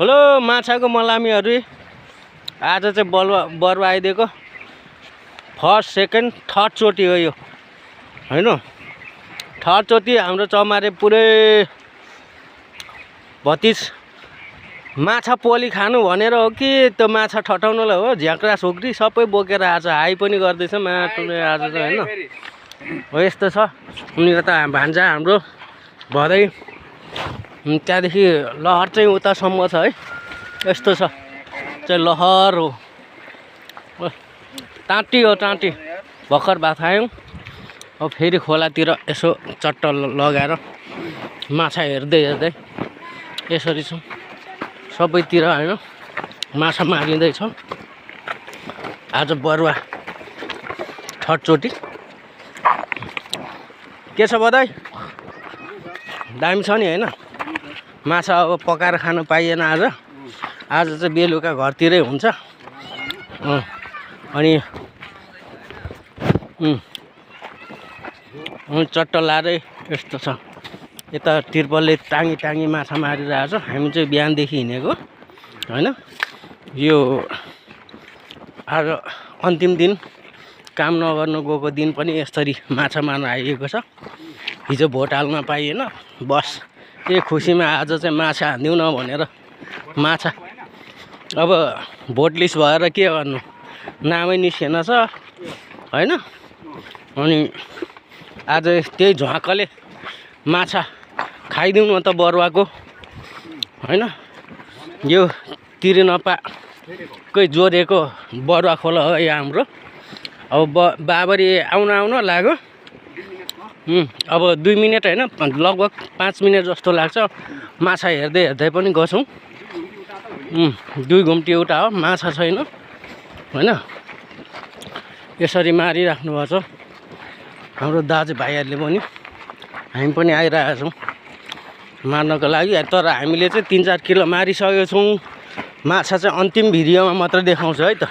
Hello माछाको मलामीहरू आज चाहिँ बरुवा आइदिएको फर्स्ट सेकेन्ड थर्ड चोटि हो यो हैन। थर्ड चोटि हाम्रो चमारे पुरै भतिज माछा पोली खानु भनेर हो कि त्यो माछा ठटाउनलाई हो। झ्याक्रा छोक्री सबै बोकेर आज हाई पनि गर्दैछ माटोले आज त हैन। हो यस्तो छ। अनि यता भान्जा हाम्रो भदै त्यहाँदेखि लहर चाहिँ उतासम्म छ है। यस्तो छ चाहिँ लहर हो। टाँटी हो टाँटी भर्खर भात खायौँ। अब फेरि खोलातिर यसो चट्ट लगाएर माछा हेर्दै हेर्दै यसरी छ सबैतिर हैन। माछा मारिँदैछ आज बरुवा थर्ड चोटि। के छ बधाई दामी छ नि हैन। माछा अब पकाएर खानु पाइएन आज। आज चाहिँ बेलुका घरतिरै हुन्छ। अनि चट्ट लारै यस्तो छ। यता तिर्पलले टाँगी टाँगी माछा मारिरहेछ। हामी चाहिँ बिहानदेखि हिँडेको हैन। यो आज अन्तिम दिन काम नगर्नु गएको दिन पनि यसरी माछा मार्न आइएको छ। हिजो भोट हाल्न पाइएन। बस त्यही खुसीमा आज चाहिँ माछा हान्दिउँ न भनेर माछा अब भोट लिस्ट भएर के गर्नु नामै निस्केन छ हैन। अनि आज त्यही झ्वाकले माछा खाइदिउँ न त बरुवाको हैन। यो तिरिनपाकै जोडेको बरुवा खोला हो यहाँ हाम्रो। अब बाबरी आउन लाग्यो। अब 2 मिनट हैन लगभग 5 मिनट जस्तो लाग्छ। माछा हेर्दै हेर्दै पनि गछौँ। 2 घुम्टी एउटा हो माछा छैन हैन। यसरी मारिराख्नु भएको छ हाम्रो दाजुभाइहरूले पनि। हामी पनि आइरहेका छौँ मार्नको लागि। तर हामीले चाहिँ 3-4 किलो मारिसकेको छौँ। माछा चाहिँ अन्तिम भिडियोमा मात्र देखाउँछ है त।